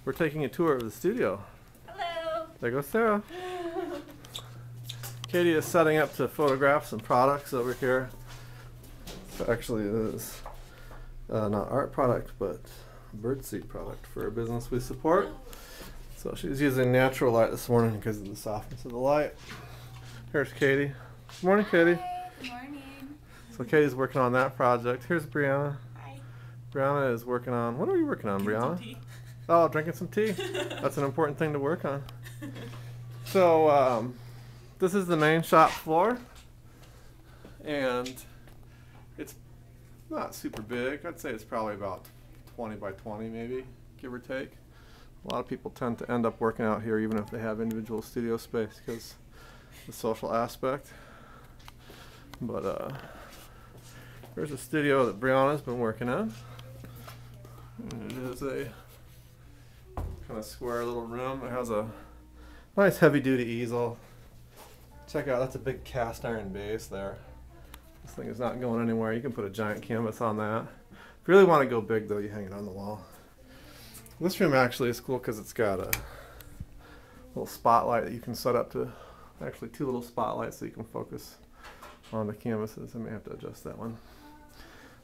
We're taking a tour of the studio. Hello. There goes Sarah. Katie is setting up to photograph some products over here. So actually it is not art product, but birdseed product for a business we support. So she's using natural light this morning because of the softness of the light. Here's Katie. Good morning, Katie. Hi. Good morning. So Katie's working on that project. Here's Brianna. Hi. Brianna is working on, what are you working on, Brianna? Tea. Oh, drinking some tea. That's an important thing to work on. So this is the main shop floor, and it's not super big. I'd say it's probably about 20 by 20 maybe, give or take. A lot of people tend to end up working out here even if they have individual studio space because the social aspect. But there's a studio that Brianna's been working in. And it is a kind of square little room. It has a nice heavy-duty easel. Check out, that's a big cast iron base there. This thing is not going anywhere. You can put a giant canvas on that. If you really want to go big though, you hang it on the wall. This room actually is cool because it's got a little spotlight that you can set up to, actually two little spotlights so you can focus on the canvases. I may have to adjust that one.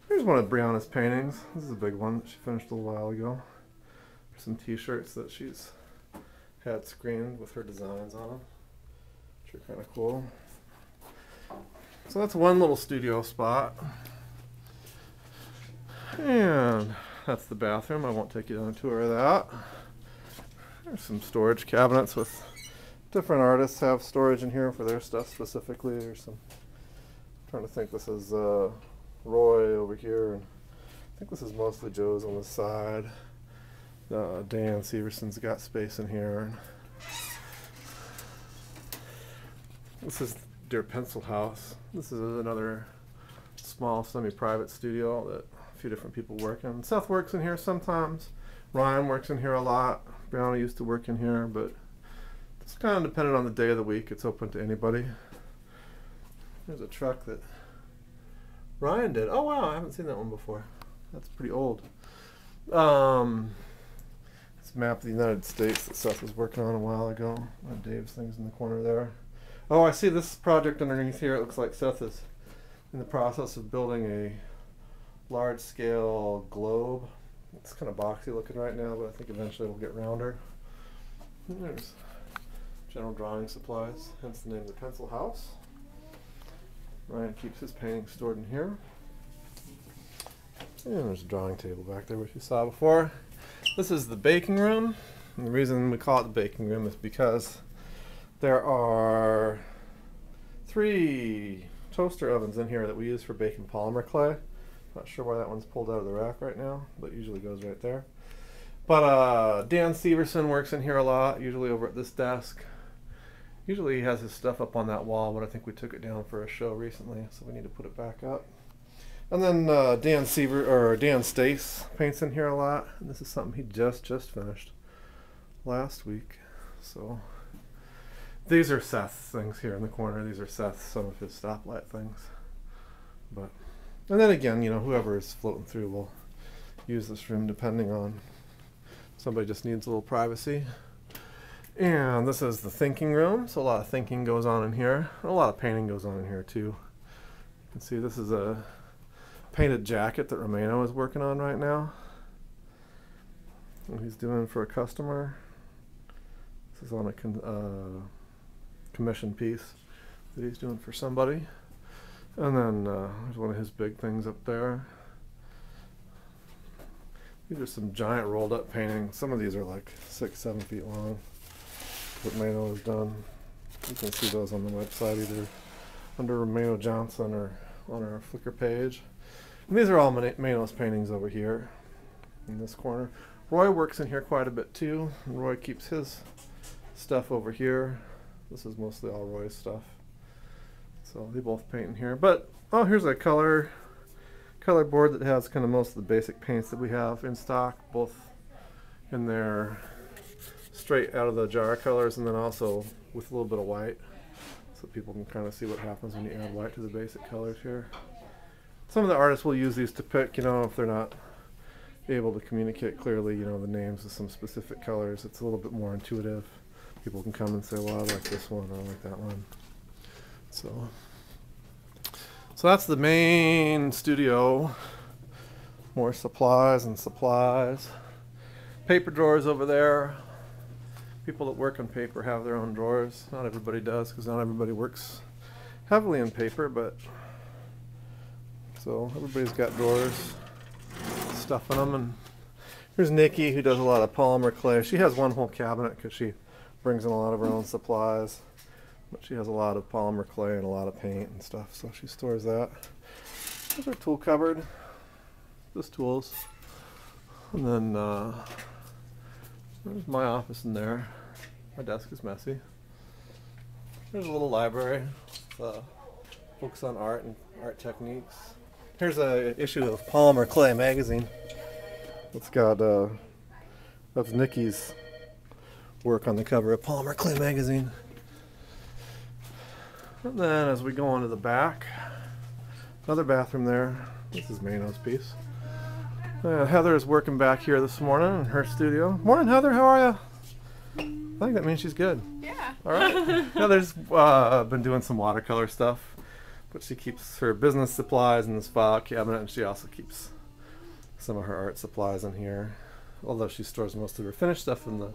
Here's one of Brianna's paintings. This is a big one that she finished a little while ago. There's some t-shirts that she's had screened with her designs on them, which are kind of cool. So that's one little studio spot. And that's the bathroom. I won't take you on a tour of that. There's some storage cabinets with different artists have storage in here for their stuff specifically. There's some, I'm trying to think, this is Roy over here, and I think this is mostly Joe's on the side. Dan Severson's got space in here. This is their pencil house. This is another small semi-private studio that a few different people work in. Seth works in here sometimes. Ryan works in here a lot. Brianna used to work in here, but it's kind of dependent on the day of the week. It's open to anybody. There's a truck that Ryan did. Oh wow, I haven't seen that one before. That's pretty old. It's a map of the United States that Seth was working on a while ago. Dave's thing's in the corner there. Oh, I see this project underneath here. It looks like Seth is in the process of building a large-scale globe. It's kind of boxy looking right now, but I think eventually it'll get rounder. And there's general drawing supplies, hence the name of the pencil house. Ryan keeps his paintings stored in here. And there's a drawing table back there, which you saw before. This is the baking room. And the reason we call it the baking room is because there are 3 toaster ovens in here that we use for baking polymer clay. Not sure why that one's pulled out of the rack right now, but it usually goes right there. But Dan Severson works in here a lot, usually over at this desk. Usually he has his stuff up on that wall, but I think we took it down for a show recently, so we need to put it back up. And then Dan Stace paints in here a lot. And this is something he just finished last week. So these are Seth's things here in the corner. These are Seth's, some of his stoplight things. But and then again, you know, whoever is floating through will use this room depending on somebody just needs a little privacy. And this is the thinking room, so a lot of thinking goes on in here. A lot of painting goes on in here too. You can see this is a painted jacket that Romano is working on right now. And he's doing for a customer. This is on a commission piece that he's doing for somebody. And then there's one of his big things up there. These are some giant rolled up paintings. Some of these are like 6-7 feet long that Romano has done. You can see those on the website either under Romano Johnson or on our Flickr page. And these are all Romano's paintings over here in this corner. Roy works in here quite a bit too. And Roy keeps his stuff over here. This is mostly all Roy's stuff. So they both paint in here. But oh, here's a color board that has kind of most of the basic paints that we have in stock, both in their straight out of the jar colors and then also with a little bit of white, so people can kind of see what happens when you add white to the basic colors here. Some of the artists will use these to pick, you know, if they're not able to communicate clearly, you know, the names of some specific colors. It's a little bit more intuitive. People can come and say, well, I like this one, or I like that one. So that's the main studio. More supplies and supplies. Paper drawers over there. People that work on paper have their own drawers. Not everybody does, because not everybody works heavily in paper, but so everybody's got drawers, stuff in them. And here's Nikki, who does a lot of polymer clay. She has one whole cabinet because she brings in a lot of her own supplies, but she has a lot of polymer clay and a lot of paint and stuff, so she stores that. There's our tool cupboard, just tools. And then there's my office in there. My desk is messy. There's a little library with books on art and art techniques. Here's a issue of Polymer Clay magazine. It's got that's Nikki's work on the cover of Polymer Clay magazine. And then as we go on to the back, another bathroom there. This is Mano's piece. Heather's working back here this morning in her studio. Morning, Heather. How are you? I think that means she's good. Yeah. All right. Heather's been doing some watercolor stuff, but she keeps her business supplies in this file cabinet, and she also keeps some of her art supplies in here. Although she stores most of her finished stuff in the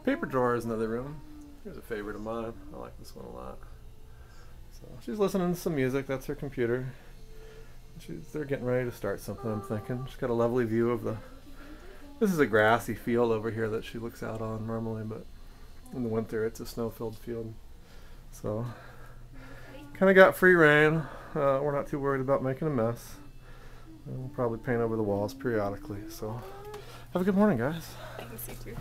paper drawers in the other room. Here's a favorite of mine. I like this one a lot. So she's listening to some music. That's her computer. They're getting ready to start something, I'm thinking. She's got a lovely view of this is a grassy field over here that she looks out on normally, but in the winter it's a snow-filled field. So, kind of got free reign. We're not too worried about making a mess. We'll probably paint over the walls periodically. So, have a good morning, guys. Thanks, you too.